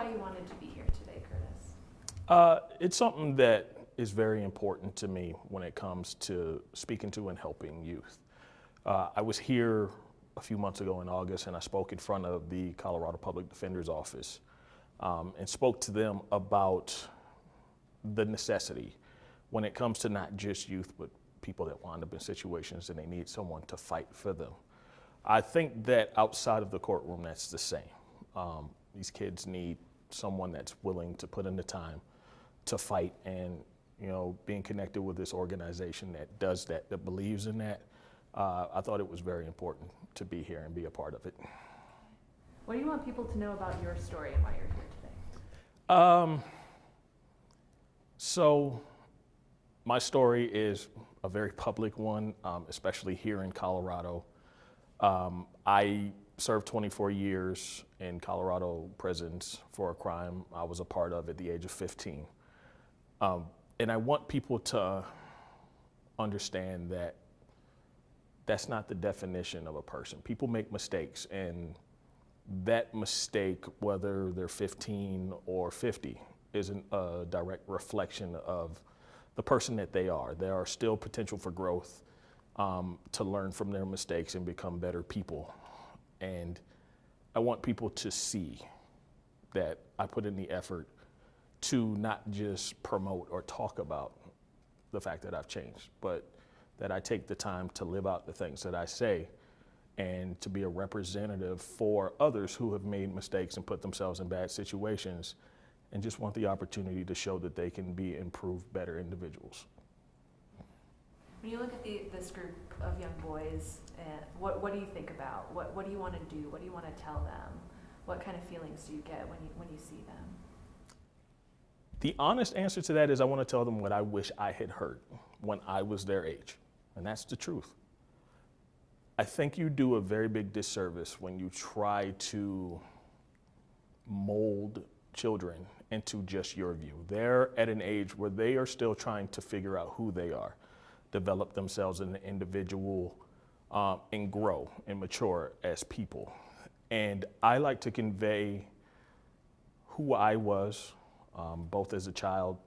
why you wanted to be here today, Curtis. It's something that is very important to me when it comes to speaking to and helping youth. I was here a few months ago in August, and I spoke in front of the Colorado Public Defender's Office and spoke to them about the necessity when it comes to not just youth, but people that wind up in situations and they need someone to fight for them. I think that outside of the courtroom, that's the same. These kids need someone that's willing to put in the time to fight, and being connected with this organization that does that, that believes in that, I thought it was very important to be here and be a part of it. What do you want people to know about your story and why you're here today? So my story is a very public one, especially here in Colorado. I served 24 years in Colorado prisons for a crime I was a part of at the age of 15. And I want people to understand that that's not the definition of a person. People make mistakes, and that mistake, whether they're 15 or 50, isn't a direct reflection of the person that they are. There are still potential for growth, to learn from their mistakes and become better people. And I want people to see that I put in the effort to not just promote or talk about the fact that I've changed, but that I take the time to live out the things that I say and to be a representative for others who have made mistakes and put themselves in bad situations, and just want the opportunity to show that they can be improved, better individuals. When you look at this group of young boys, what do you think about? What do you want to do? What do you want to tell them? What kind of feelings do you get when you see them? The honest answer to that is I want to tell them what I wish I had heard when I was their age, and that's the truth. I think you do a very big disservice when you try to mold children into just your view. They're at an age where they are still trying to figure out who they are, develop themselves as an individual, and grow and mature as people. And I like to convey who I was, both as a child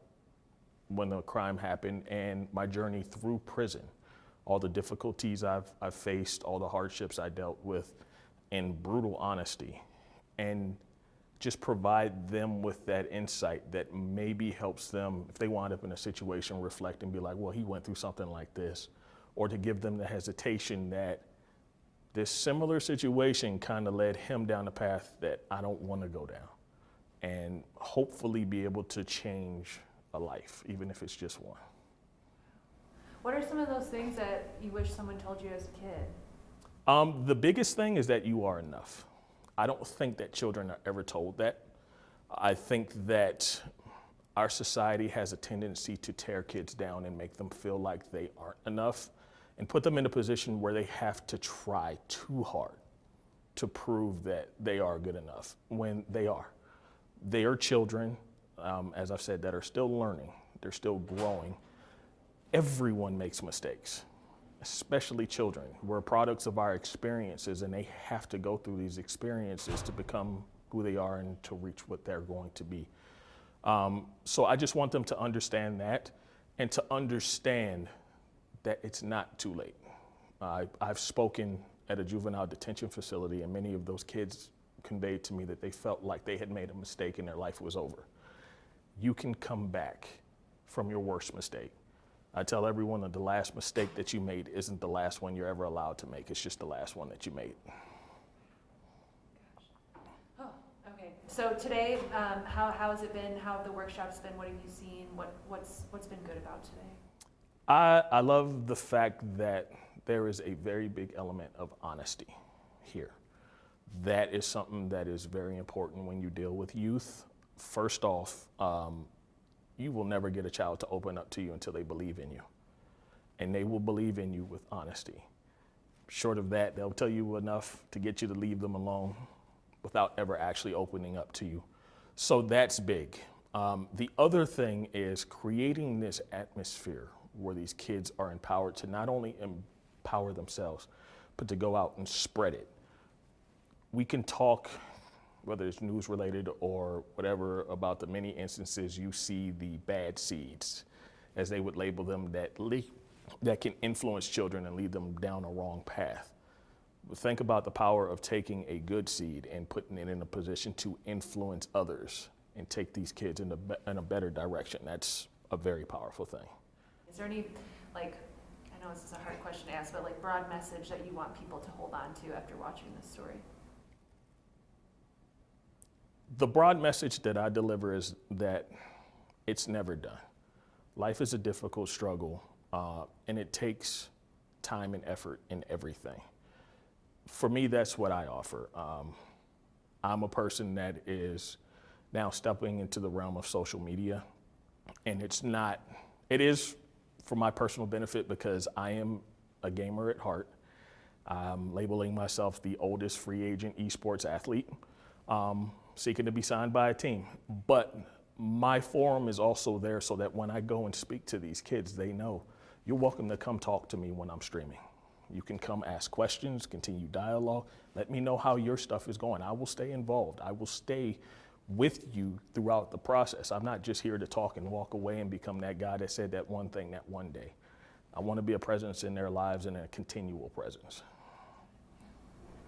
when the crime happened and my journey through prison, all the difficulties I've faced, all the hardships I dealt with, in brutal honesty, and just provide them with that insight that maybe helps them, if they wind up in a situation, reflect and be like, well, he went through something like this, or to give them the hesitation that this similar situation kind of led him down the path that I don't want to go down, and hopefully be able to change a life, even if it's just one. What are some of those things that you wish someone told you as a kid? The biggest thing is that you are enough. I don't think that children are ever told that. I think that our society has a tendency to tear kids down and make them feel like they aren't enough, and put them in a position where they have to try too hard to prove that they are good enough when they are. They are children, as I've said, that are still learning. They're still growing. Everyone makes mistakes, especially children. We're products of our experiences, and they have to go through these experiences to become who they are and to reach what they're going to be. So I just want them to understand that, and to understand that it's not too late. I've spoken at a juvenile detention facility, and many of those kids conveyed to me that they felt like they had made a mistake and their life was over. You can come back from your worst mistake. I tell everyone that the last mistake that you made isn't the last one you're ever allowed to make. It's just the last one that you made. Oh, okay. So today, how has it been? How have the workshops been? What have you seen? What's been good about today? I love the fact that there is a very big element of honesty here. That is something that is very important when you deal with youth. First off, you will never get a child to open up to you until they believe in you. And they will believe in you with honesty. Short of that, they'll tell you enough to get you to leave them alone without ever actually opening up to you. So that's big. The other thing is creating this atmosphere where these kids are empowered to not only empower themselves, but to go out and spread it. We can talk whether it's news related or whatever, about the many instances you see the bad seeds, as they would label them, that can influence children and lead them down a wrong path. Think about the power of taking a good seed and putting it in a position to influence others and take these kids in a better direction. That's a very powerful thing. Is there any, like, I know this is a hard question to ask, but like broad message that you want people to hold on to after watching this story? The broad message that I deliver is that it's never done. Life is a difficult struggle, and it takes time and effort in everything. For me, that's what I offer. I'm a person that is now stepping into the realm of social media, and it is for my personal benefit because I am a gamer at heart. I'm labeling myself the oldest free agent esports athlete, seeking to be signed by a team. But my forum is also there so that when I go and speak to these kids, they know you're welcome to come talk to me when I'm streaming. You can come ask questions, continue dialogue. Let me know how your stuff is going. I will stay involved. I will stay with you throughout the process. I'm not just here to talk and walk away and become that guy that said that one thing that one day. I want to be a presence in their lives and a continual presence.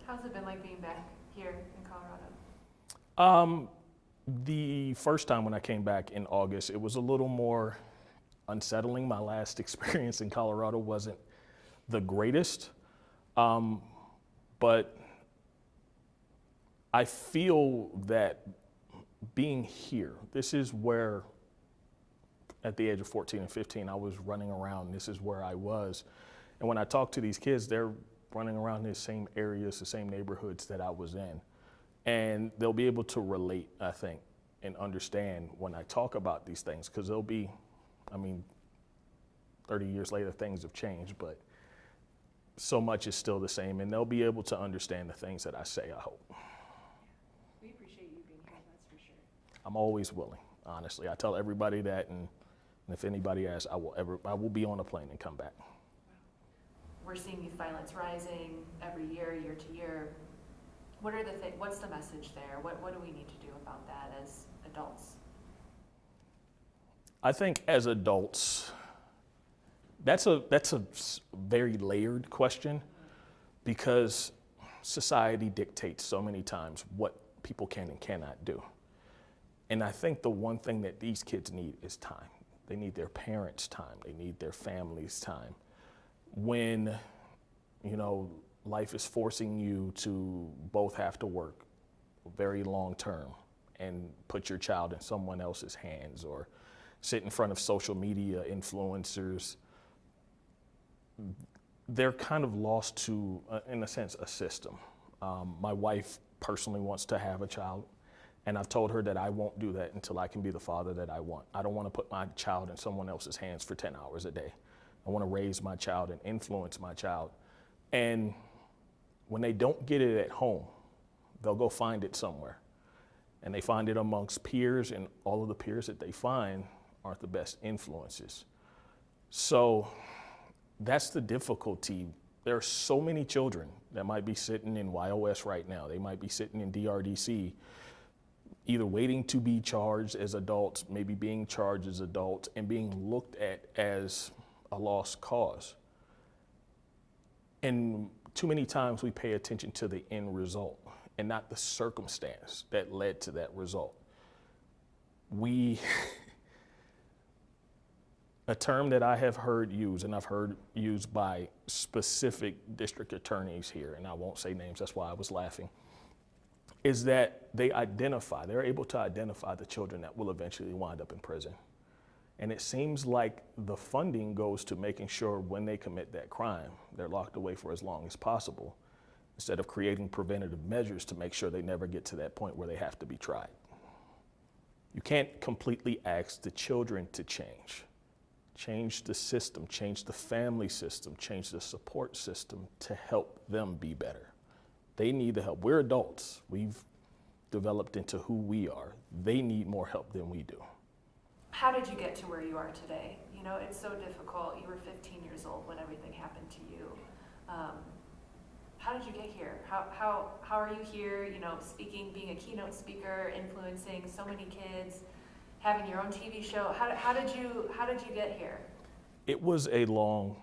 How's it been like being back here in Colorado? The first time when I came back in August, it was a little more unsettling. My last experience in Colorado wasn't the greatest, but I feel that being here, this is where, at the age of 14 and 15, I was running around. This is where I was. And when I talk to these kids, they're running around the same areas, the same neighborhoods that I was in. And they'll be able to relate, I think, and understand when I talk about these things, because they'll be, 30 years later, things have changed, but so much is still the same, and they'll be able to understand the things that I say, I hope. We appreciate you being here, that's for sure. I'm always willing, honestly. I tell everybody that, and if anybody asks, I will be on a plane and come back. We're seeing youth violence rising every year, year to year. What's the message there? What do we need to do about that as adults? I think as adults, that's a very layered question, because society dictates so many times what people can and cannot do. And I think the one thing that these kids need is time. They need their parents' time. They need their family's time. When, life is forcing you to both have to work very long term and put your child in someone else's hands, or sit in front of social media influencers, they're kind of lost to, in a sense, a system. My wife personally wants to have a child, and I've told her that I won't do that until I can be the father that I want. I don't want to put my child in someone else's hands for 10 hours a day. I want to raise my child and influence my child. And when they don't get it at home, they'll go find it somewhere. And they find it amongst peers, and all of the peers that they find aren't the best influences. So that's the difficulty. There are so many children that might be sitting in YOS right now. They might be sitting in DRDC, either waiting to be charged as adults, maybe being charged as adults, and being looked at as a lost cause. And too many times we pay attention to the end result and not the circumstance that led to that result. A term that I have heard used, and I've heard used by specific district attorneys here, and I won't say names, that's why I was laughing, is that they're able to identify the children that will eventually wind up in prison. And it seems like the funding goes to making sure when they commit that crime, they're locked away for as long as possible, instead of creating preventative measures to make sure they never get to that point where they have to be tried. You can't completely ask the children to change. Change the system, change the family system, change the support system to help them be better. They need the help. We're adults. We've developed into who we are. They need more help than we do. How did you get to where you are today? It's so difficult. You were 15 years old when everything happened to you. how did you get here? How are you here, you know, speaking, being a keynote speaker, influencing so many kids, having your own TV show? How did you get here? It was a long,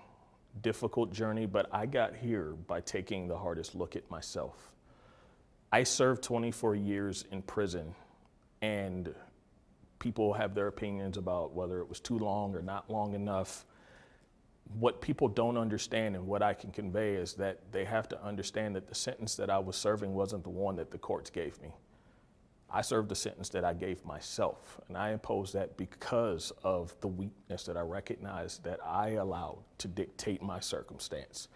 difficult journey, but I got here by taking the hardest look at myself. I served 24 years in prison, and people have their opinions about whether it was too long or not long enough. What people don't understand and what I can convey is that they have to understand that the sentence that I was serving wasn't the one that the courts gave me. I served the sentence that I gave myself, and I imposed that because of the weakness that I recognized that I allowed to dictate my circumstance.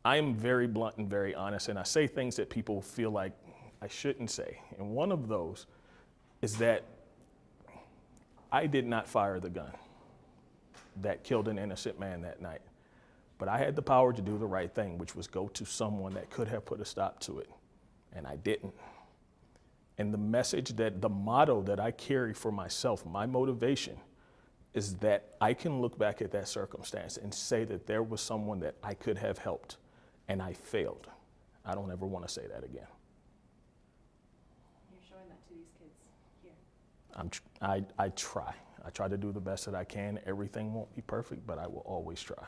I am very blunt and very honest, and I say things that people feel like I shouldn't say. And one of those is that I did not fire the gun that killed an innocent man that night. But I had the power to do the right thing, which was go to someone that could have put a stop to it, and I didn't. And the motto that I carry for myself, my motivation, is that I can look back at that circumstance and say that there was someone that I could have helped, and I failed. I don't ever want to say that again. You're showing that to these kids here. I try. I try to do the best that I can. Everything won't be perfect, but I will always try.